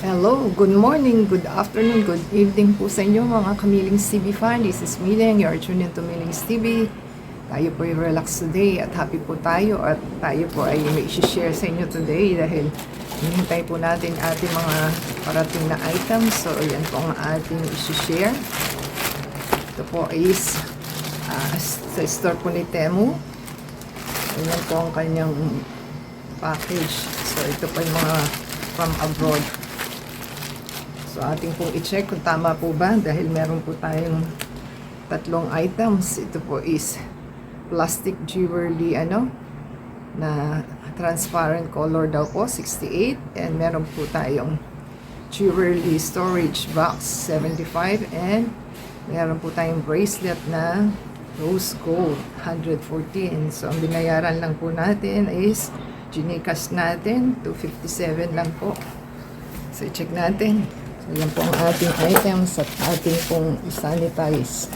Hello, good morning, good afternoon, good evening po sa inyo mga Kamilings TV fan. This is Miling, you're tuned into Miling's TV. Tayo po ay relax today at happy po tayo at tayo po ay may share sa inyo today dahil hinihintay po natin ating mga parating na items. So, yan po ang ating share. Ito po is sa store po ni Temu. Ayan po ang kanyang package. So, ito po yung mga from abroad. So, ating pong i-check kung tama po ba dahil meron po tayong tatlong items. Ito po is plastic jewelry na transparent color daw po, 68. And meron po tayong jewelry storage box, 75. And meron po tayong bracelet na rose gold, 114. So, ang binayaran lang po natin is Gcash natin, 257 lang po. So, i-check natin. So, yan po ang ating items at ating pong sanitize.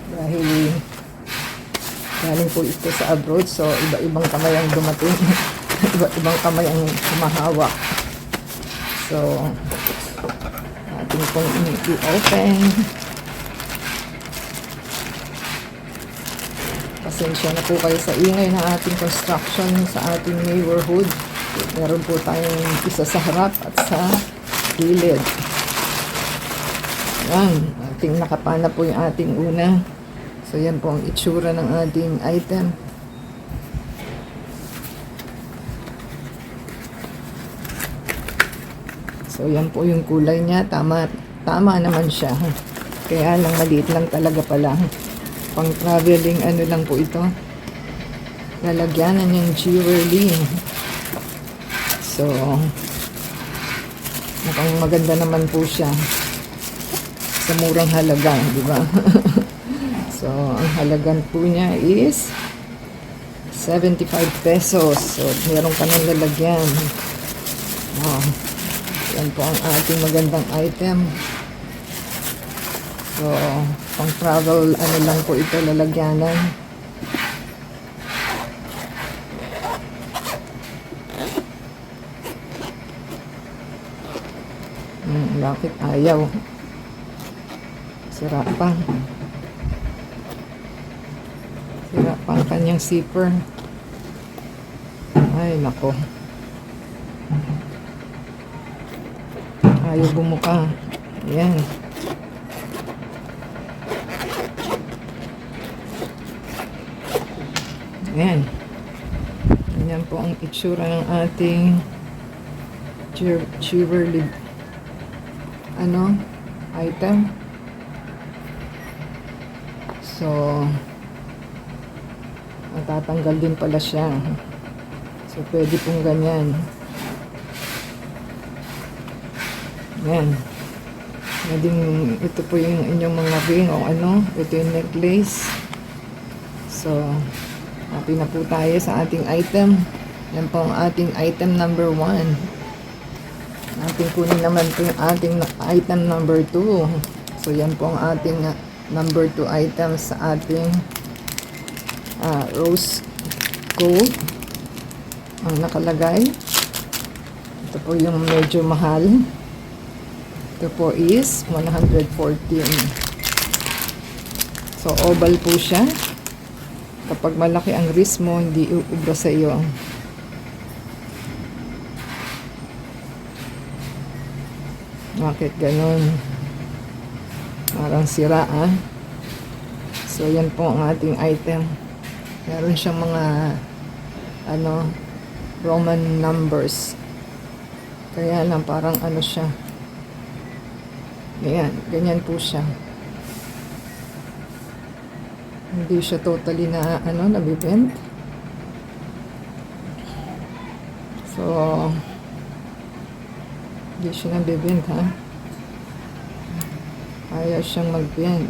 Dahil galing po ito sa abroad, so iba-ibang kamay ang dumating. Iba-ibang kamay ang humahawak. So, ating pong i-open. Pasensya na po kayo sa ingay ng ating construction sa ating neighborhood. Meron po tayong isa sa harap at sa gilid. Yan, ating nakapana po yung ating una. So, yan po ang itsura ng ating item. So, yan po yung kulay niya. Tama naman siya. Kaya lang, maliit lang talaga pala. Pang traveling, lang po ito. Lalagyanan yung jewelry. So, mukhang maganda naman po siya. Sa murang halaga, di ba? So, ang halagan po niya is 75 pesos. So, meron ka ng lalagyan. Oh, yan po ang ating magandang item. So, pang travel, lang po ito, lalagyanan. Bakit ayaw? Sira pa. Sira pa ang kanyang zipper. Ay, nako. Ayaw bumuka. Ayan. Ayan. Ayan po ang itsura ng ating jewelry item. So, matatanggal din pala siya. So, pwede pong ganyan. Yan. Pwedeng, ito po yung inyong mga ring o ito yung necklace. So, happy na po tayo sa ating item. Yan po ang ating item number 1. Ating kunin naman po yung ating item number 2. So, yan po ang ating number 2 item sa ating rose gold ang nakalagay. Ito po yung medyo mahal. Ito po is 114. So, oval po siya. Kapag malaki ang wrist mo, hindi uubra sa iyo. Bakit ganun? Parang sira, So, yan po ang ating item. Meron siyang mga Roman numbers. Kaya lang parang siya. Ayan, ganyan po siya. Hindi siya totally na nabibend. So, hindi siya nabibend, Ayaw siyang mag-bend.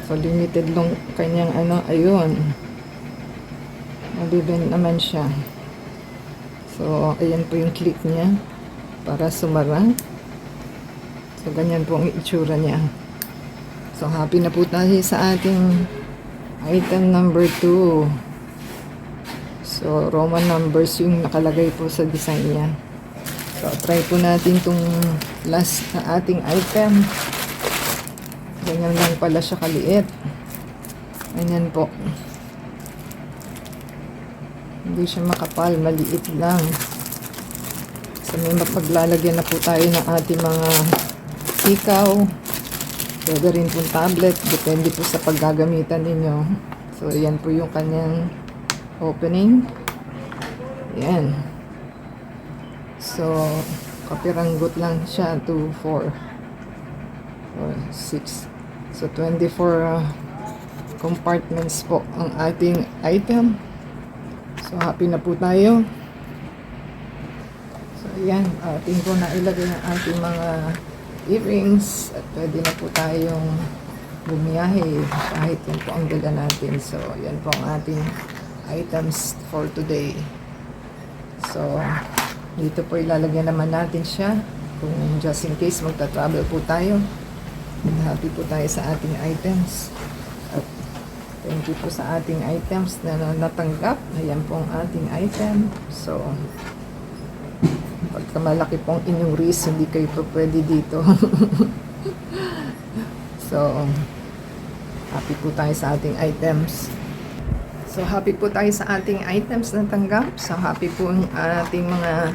So, limited lang kanyang ayun. Nabibend naman siya. So, ayan po yung click niya para sumara. So, ganyan po ang itsura niya. So, happy na po tayo sa ating item number 2. So, Roman numbers yung nakalagay po sa design niya. So, try po natin itong last na ating item. Ganyan lang pala siya kaliit. Ganyan po. Hindi siya makapal, maliit lang. So, may mapaglalagyan na po tayo ng ating mga sikaw. Pwede rin pong tablet. Depende po sa paggagamitan ninyo. So, yan po yung kanyang opening. Yan. So, kapiranggot lang siya. 2, 4, 6. So, 24 compartments po ang ating item. So, happy na po tayo. So, ayan. Ating po na ilagay ang ating mga earrings. At pwede na po tayong bumiyahe kahit yan po ang dala natin. So, yan po ang ating items for today. So, dito po ilalagyan naman natin siya kung just in case magta-travel po tayo. Happy po tayo sa ating items. At thank you po sa ating items na natanggap. Ayan po ang ating item. So, pagka malaki pong inyong risk, hindi kayo po pwede dito. So, happy po tayo sa ating items. So, happy po tayo sa ating items na tanggap. So, happy po ang ating mga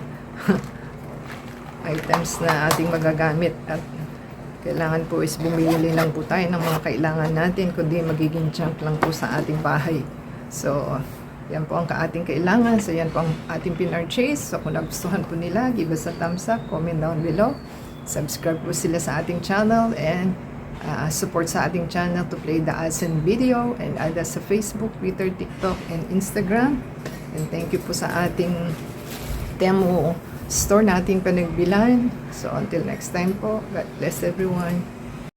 items na ating magagamit. At kailangan po is bumili lang po tayo ng mga kailangan natin, kundi magiging junk lang po sa ating bahay. So, yan po ang ating kailangan. So, yan po ang ating pinurchase. So, kung nagustuhan po nila, give us a thumbs up, comment down below. Subscribe po sila sa ating channel and support sa ating channel to play the ads and video, and add us sa Facebook, Twitter, TikTok, and Instagram. And thank you po sa ating Temu store nating panagbilan. So until next time po, God bless everyone.